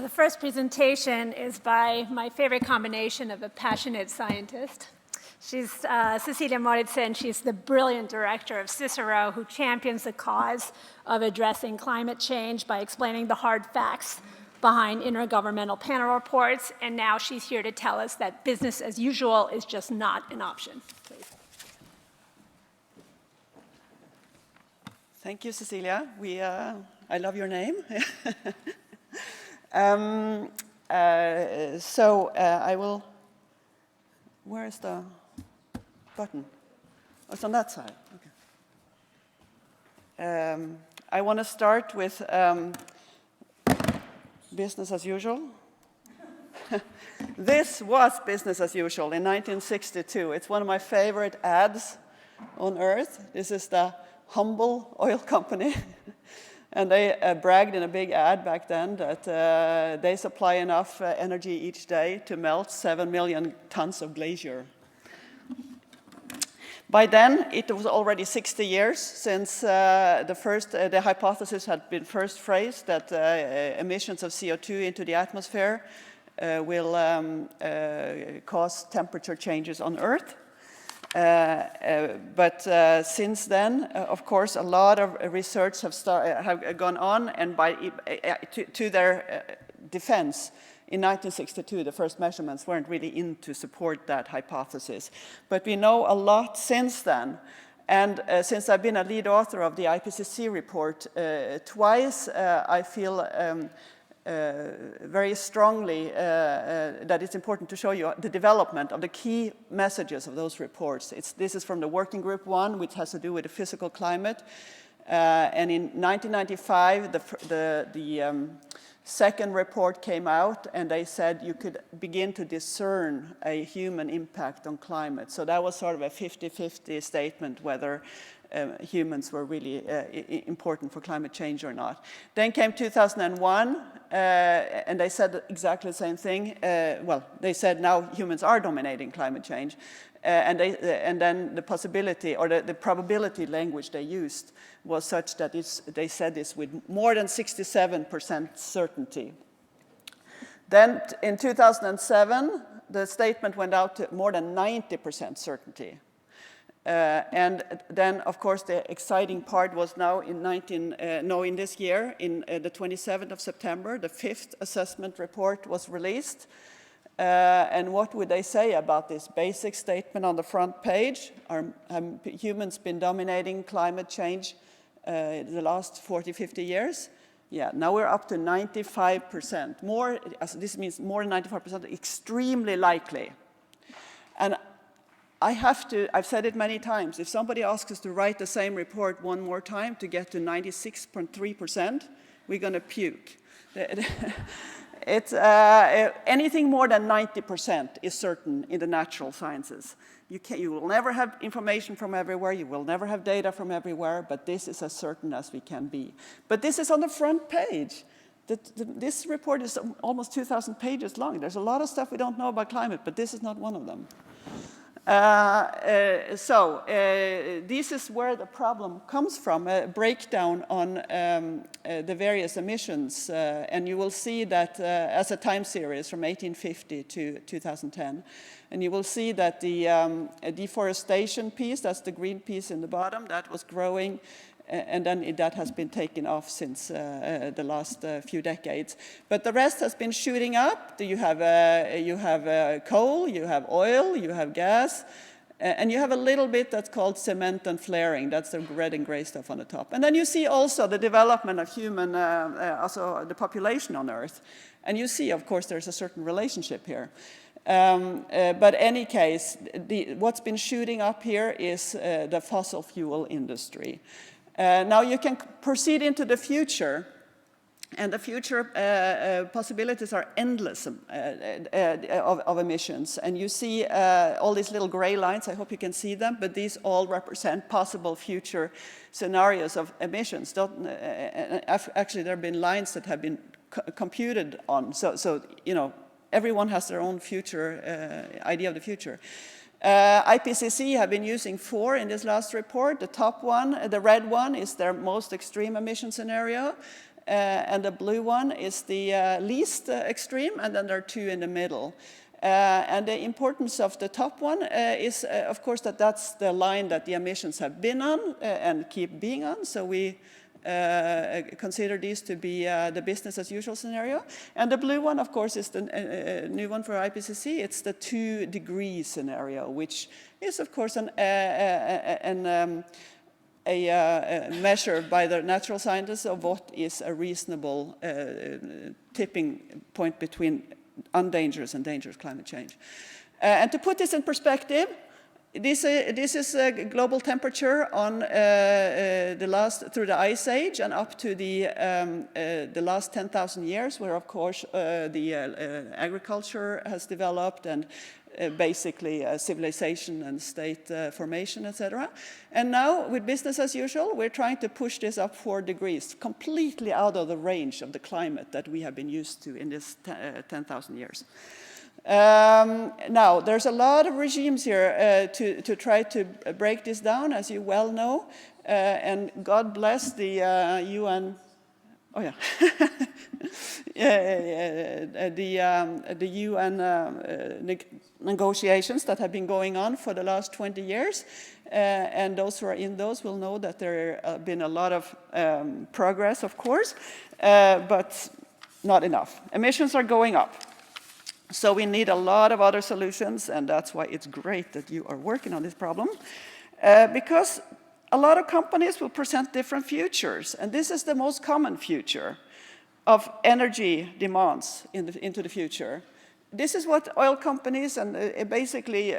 The first presentation is by my favorite combination of a passionate scientist. She's Cecilie Mauritzen. She's the brilliant director of Cicero, who champions the cause of addressing climate change by explaining the hard facts behind intergovernmental panel reports. And now she's here to tell us that business as usual is just not an option. Please. Thank you, Cecilia. I love your name. I will, where is the button? Oh, it's on that side. Okay. I want to start with business as usual. This was business as usual in 1962. It's one of my favorite ads on earth. This is the Humble Oil Company. And they bragged in a big ad back then that they supply enough energy each day to melt 7 million tons of glacier. By then, it was already 60 years since the hypothesis had been first phrased that emissions of CO2 into the atmosphere will cause temperature changes on Earth. But since then, of course, a lot of research have gone on, and to their defense, in 1962, the first measurements weren't really in to support that hypothesis. But we know a lot since then. And since I've been a lead author of the IPCC report twice, I feel very strongly that it's important to show you the development of the key messages of those reports. This is from the working group 1, which has to do with the physical climate. And in 1995, the second report came out, and they said you could begin to discern a human impact on climate. So that was sort of a 50-50 statement whether humans were really important for climate change or not. Then came 2001, and they said exactly the same thing. Well, they said now humans are dominating climate change, and then the possibility or the probability language they used was such that they said this with more than 67% certainty. Then in 2007, the statement went out to more than 90% certainty. And then, of course, the exciting part was now in this year, in the 27th of September, the 5th assessment report was released. And what would they say about this basic statement on the front page? Have humans been dominating climate change the last 40, 50 years? Yeah, now we're up to 95%. More, this means more than 95%, extremely likely. And I've said it many times, if somebody asks us to write the same report one more time to get to 96.3%, we're going to puke. It's, anything more than 90% is certain in the natural sciences. You will never have information from everywhere, you will never have data from everywhere, but this is as certain as we can be. But this is on the front page. This report is almost 2,000 pages long. There's a lot of stuff we don't know about climate, but this is not one of them. This is where the problem comes from, a breakdown on the various emissions. And you will see that as a time series from 1850 to 2010. And you will see that the deforestation piece, that's the green piece in the bottom, that was growing. And then that has been taken off since the last few decades. But the rest has been shooting up. You have coal, you have oil, you have gas, and you have a little bit that's called cement and flaring. That's the red and gray stuff on the top. And then you see also the development of also the population on Earth. And you see, of course, there's a certain relationship here. But in any case, what's been shooting up here is the fossil fuel industry. Now you can proceed into the future, and the future possibilities are endless of emissions. And you see all these little gray lines, I hope you can see them, but these all represent possible future scenarios of emissions. Actually, there have been lines that have been computed on, so you know, everyone has their own future idea of the future. IPCC have been using 4 in this last report. The top one, the red one, is their most extreme emission scenario. and the blue one is the least extreme, and then there are two in the middle. And the importance of the top one is, of course, that that's the line that the emissions have been on and keep being on. So we consider these to be the business as usual scenario. And the blue one, of course, is the new one for IPCC. It's the 2-degree scenario, which is, of course, a measure by the natural scientists of what is a reasonable tipping point between undangerous and dangerous climate change. And to put this in perspective, this is a global temperature on through the Ice Age and up to the last 10,000 years, where, of course, the agriculture has developed and basically civilization and state formation, etc. And now, with business as usual, we're trying to push this up 4 degrees, completely out of the range of the climate that we have been used to in this 10,000 years. Now, there's a lot of regimes here to try to break this down, as you well know, and God bless the UN. Oh yeah, the UN negotiations that have been going on for the last 20 years, and those who are in those will know that there have been a lot of progress, of course, but not enough. Emissions are going up. So we need a lot of other solutions, and that's why it's great that you are working on this problem, because a lot of companies will present different futures, and this is the most common future of energy demands into the future. This is what oil companies and basically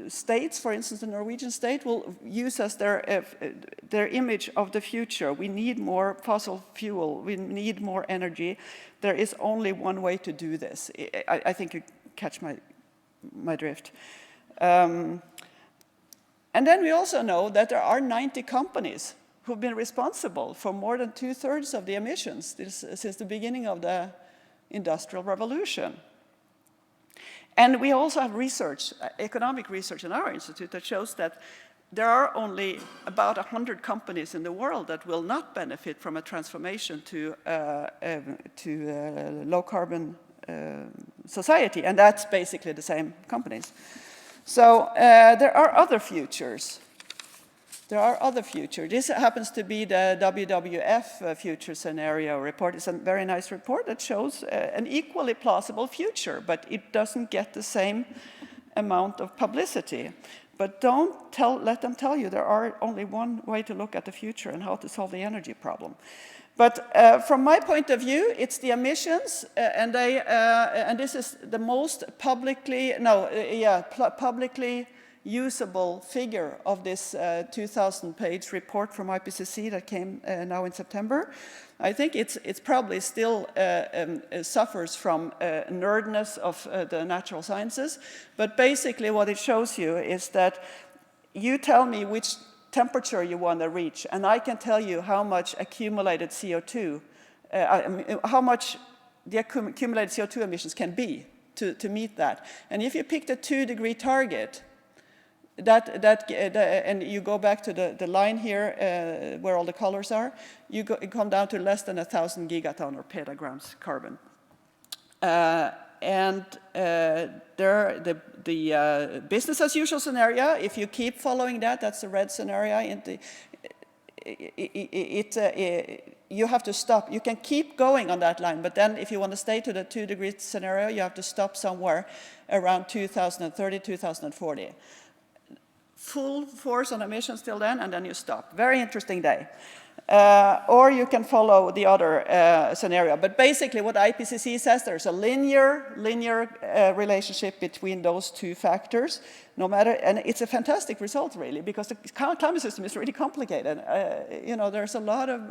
states, for instance, the Norwegian state, will use as their image of the future. We need more fossil fuel. We need more energy. There is only one way to do this. I think you catch my drift. And then we also know that there are 90 companies who've been responsible for more than 2/3 of the emissions since the beginning of the Industrial Revolution. And we also have research, economic research in our institute that shows that there are only about 100 companies in the world that will not benefit from a transformation to low-carbon society, and that's basically the same companies. So there are other futures. There are other futures. This happens to be the WWF future scenario report. It's a very nice report that shows an equally plausible future, but it doesn't get the same amount of publicity. But don't let them tell you there are only one way to look at the future and how to solve the energy problem. But from my point of view, it's the emissions, and this is the most publicly usable figure of this 2,000-page report from IPCC that came now in September. I think it's probably still suffers from nerdness of the natural sciences, but basically what it shows you is that you tell me which temperature you want to reach, and I can tell you how much accumulated CO2, how much the accumulated CO2 emissions can be to meet that. And if you pick the 2-degree target, and you go back to the line here where all the colors are, you come down to less than 1,000 gigaton or petagrams carbon. And the business as usual scenario, if you keep following that, that's the red scenario. You have to stop. You can keep going on that line, but then if you want to stay to the 2-degree scenario, you have to stop somewhere around 2030, 2040. Full force on emissions till then, and then you stop. Very interesting day. Or you can follow the other scenario. But basically what IPCC says, there's a linear relationship between those two factors, and it's a fantastic result, really, because the climate system is really complicated. There's a lot of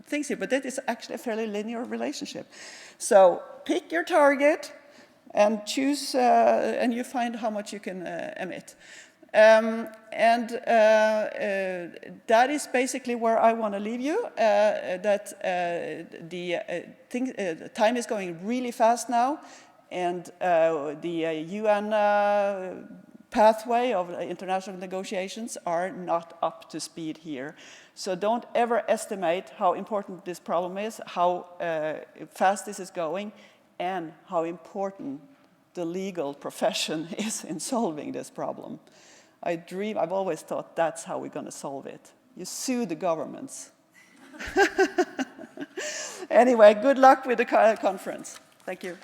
things here, but that is actually a fairly linear relationship. So pick your target and choose, and you find how much you can emit. That is basically where I want to leave you, time is going really fast now, and the UN pathway of international negotiations are not up to speed here. So don't ever estimate how important this problem is, how fast this is going, and how important the legal profession is in solving this problem. I've always thought that's how we're going to solve it. You sue the governments. Anyway, good luck with the conference. Thank you.